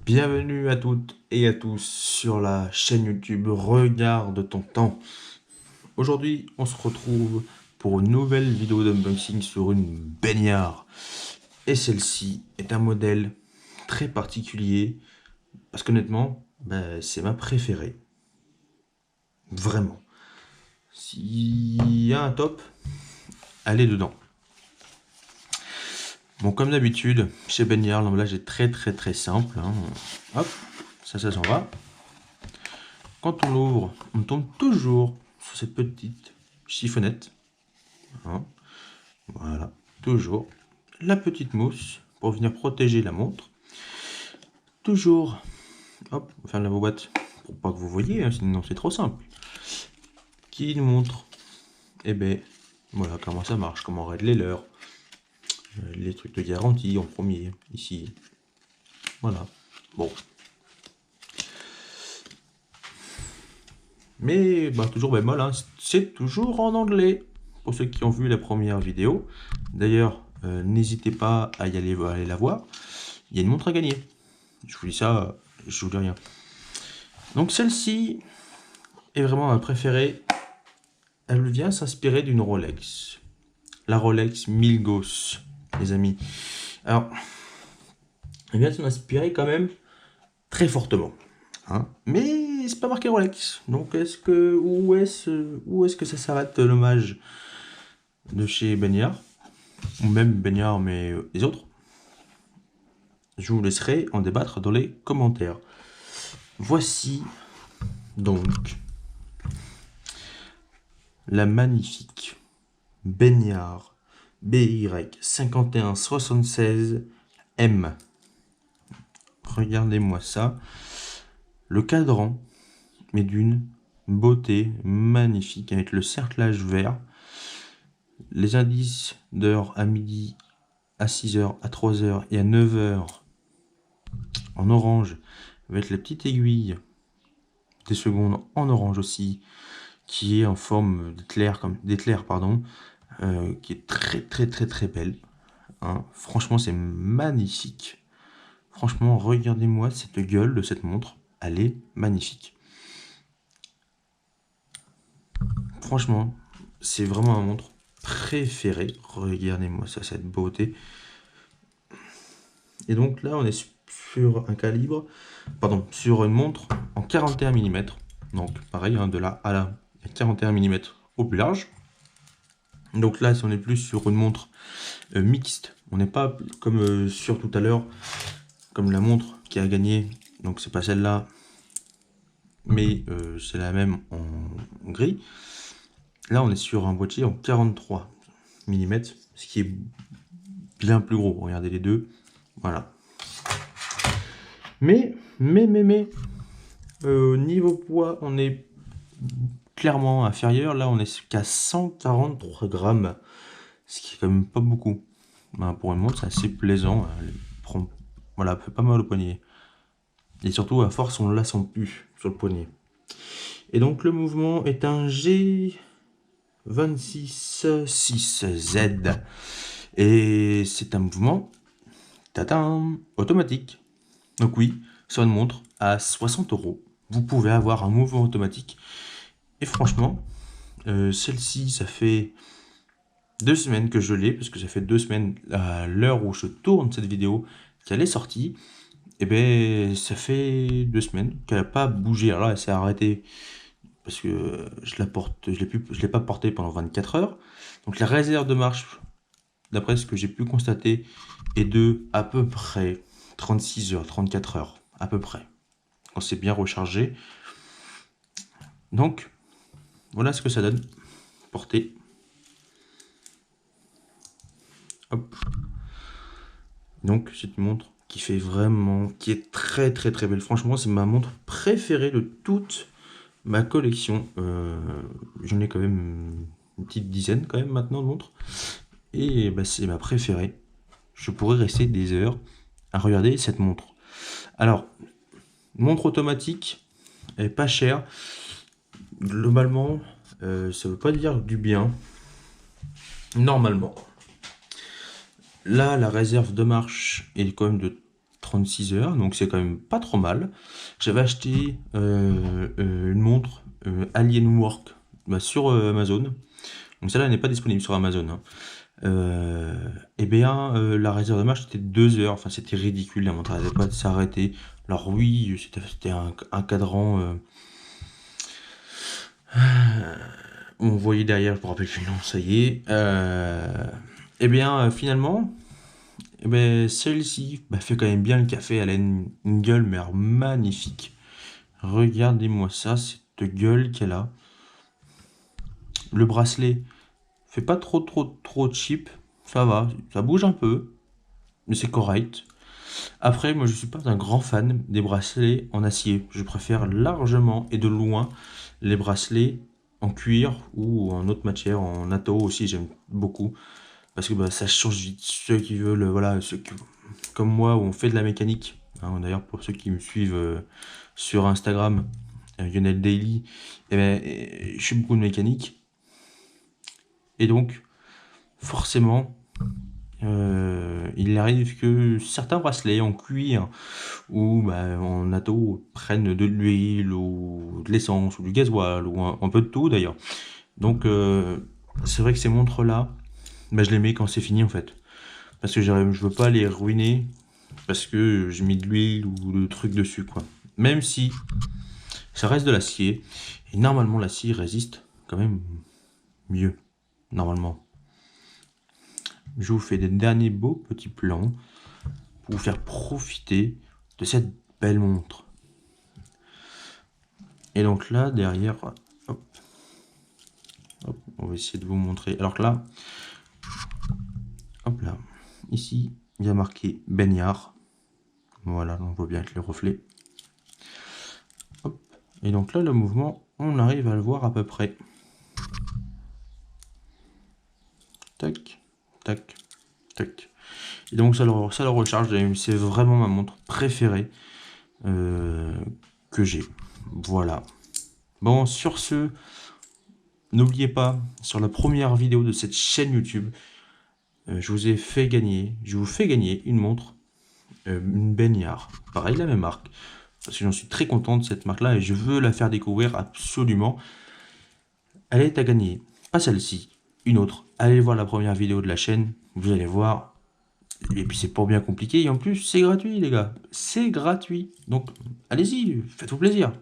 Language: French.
Bienvenue à toutes et à tous sur la chaîne YouTube Regarde ton temps. Aujourd'hui, on se retrouve pour une nouvelle vidéo d'unboxing sur une baignard. Et celle-ci est un modèle très particulier parce qu'honnêtement, c'est ma préférée. Vraiment. S'il y a un top, elle est dedans. Bon, comme d'habitude, chez Baignard, l'emballage est très simple. Hop, ça s'en va. Quand on l'ouvre, on tombe toujours sur cette petite chiffonnette. Voilà, toujours. La petite mousse pour venir protéger la montre. Toujours, hop, on va faire la boîte pour pas que vous voyez, sinon c'est trop simple. Qui nous montre, voilà comment ça marche, comment régler l'heure. Les trucs de garantie en premier, ici. Voilà, bon. Mais toujours bémol, c'est toujours en anglais. Pour ceux qui ont vu la première vidéo. D'ailleurs, n'hésitez pas à y aller la voir. Il y a une montre à gagner. Je vous dis ça, je vous dis rien. Donc celle-ci est vraiment ma préférée. Elle vient s'inspirer d'une Rolex. La Rolex Milgauss, les amis. Alors, elle vient s'en inspirer quand même très fortement. Mais c'est pas marqué Rolex. Donc où est-ce que ça s'arrête l'hommage de chez Baignard, ou même Baignard mais les autres? Je vous laisserai en débattre dans les commentaires. Voici donc la magnifique Baignard BY5176M. Regardez-moi ça. Le cadran est d'une beauté magnifique avec le cerclage vert. Les indices d'heure à midi, à 6h, à 3h et à 9h en orange, avec la petite aiguille des secondes en orange aussi, qui est en forme d'éclair, qui est très belle. Franchement, c'est magnifique. Franchement, regardez-moi cette gueule de cette montre, elle est magnifique. Franchement, c'est vraiment ma montre préférée. Regardez-moi ça, cette beauté. Et donc là, on est sur un calibre, sur une montre en 41 mm. Donc pareil, de là à là, 41 mm au plus large. Donc là, si on est plus sur une montre mixte, on n'est pas comme sur tout à l'heure, comme la montre qui a gagné. Donc c'est pas celle-là, mais c'est la même en gris. Là, on est sur un boîtier en 43 mm, ce qui est bien plus gros. Regardez les deux, voilà. Mais niveau poids, on est clairement inférieur. Là, on est qu'à 143 grammes, ce qui est quand même pas beaucoup. Pour une montre, c'est assez plaisant. Voilà, fait pas mal au poignet. Et surtout, à force, on la sent plus sur le poignet. Et donc, le mouvement est un G266Z. Et c'est un mouvement automatique. Donc oui, sur une montre à 60 €, vous pouvez avoir un mouvement automatique. Et franchement, celle-ci, ça fait 2 semaines que je l'ai, parce que ça fait 2 semaines à l'heure où je tourne cette vidéo qu'elle est sortie. Et ça fait 2 semaines qu'elle n'a pas bougé. Alors là, elle s'est arrêtée parce que je l'ai pas portée pendant 24 heures. Donc la réserve de marche, d'après ce que j'ai pu constater, est de à peu près 36 heures, 34 heures, à peu près, quand c'est bien rechargé. Donc, voilà ce que ça donne, porté. Hop. Donc, c'est une montre qui fait vraiment, qui est très belle. Franchement, c'est ma montre préférée de toute ma collection. J'en ai quand même une petite dizaine quand même maintenant de montres. Et c'est ma préférée. Je pourrais rester des heures à regarder cette montre. Alors, montre automatique, elle est pas chère. Globalement, ça veut pas dire du bien. Normalement. Là, la réserve de marche est quand même de 36 heures, donc c'est quand même pas trop mal. J'avais acheté une montre Alienwork sur Amazon. Donc celle-là n'est pas disponible sur Amazon, hein. Et bien la réserve de marche était 2 heures, enfin c'était ridicule, la montre n'arrêtait pas de s'arrêter. Alors oui, c'était un cadran, on voyait derrière, je me rappelle plus, non, ça y est. Et bien finalement, celle-ci fait quand même bien le café, elle a une gueule mais alors magnifique. Regardez-moi ça, cette gueule qu'elle a. Le bracelet fait pas trop cheap, ça va, ça bouge un peu, mais c'est correct. Après, moi je suis pas un grand fan des bracelets en acier. Je préfère largement et de loin les bracelets en cuir ou en autre matière, en atto aussi, j'aime beaucoup. Parce que ça change vite. Ceux qui veulent, voilà, comme moi, où on fait de la mécanique. Hein, d'ailleurs, pour ceux qui me suivent sur Instagram, Lionel Daily, je fais beaucoup de mécanique. Et donc, forcément, il arrive que certains bracelets en cuir ou en atto prennent de l'huile ou de l'essence ou du gasoil ou un peu de tout d'ailleurs. Donc, c'est vrai que ces montres-là, je les mets quand c'est fini en fait. Parce que je veux pas les ruiner parce que j'ai mis de l'huile ou de trucs dessus, quoi. Même si ça reste de l'acier, et normalement l'acier résiste quand même mieux, normalement. Je vous fais des derniers beaux petits plans pour vous faire profiter de cette belle montre. Et donc là, derrière, hop, on va essayer de vous montrer. Alors que là, hop là, ici, il y a marqué baignard. Voilà, on voit bien avec les reflets. Hop. Et donc là, le mouvement, on arrive à le voir à peu près. Tac, tac, tac. Et donc ça le recharge, c'est vraiment ma montre préférée que j'ai. Voilà. Bon, sur ce, n'oubliez pas, sur la première vidéo de cette chaîne YouTube, je vous fais gagner une montre, une baignard, pareil, la même marque, parce que j'en suis très content de cette marque-là et je veux la faire découvrir absolument. Elle est à gagner, pas celle-ci, une autre. Allez voir la première vidéo de la chaîne, vous allez voir. Et puis c'est pas bien compliqué, et en plus c'est gratuit les gars, c'est gratuit. Donc allez-y, faites-vous plaisir.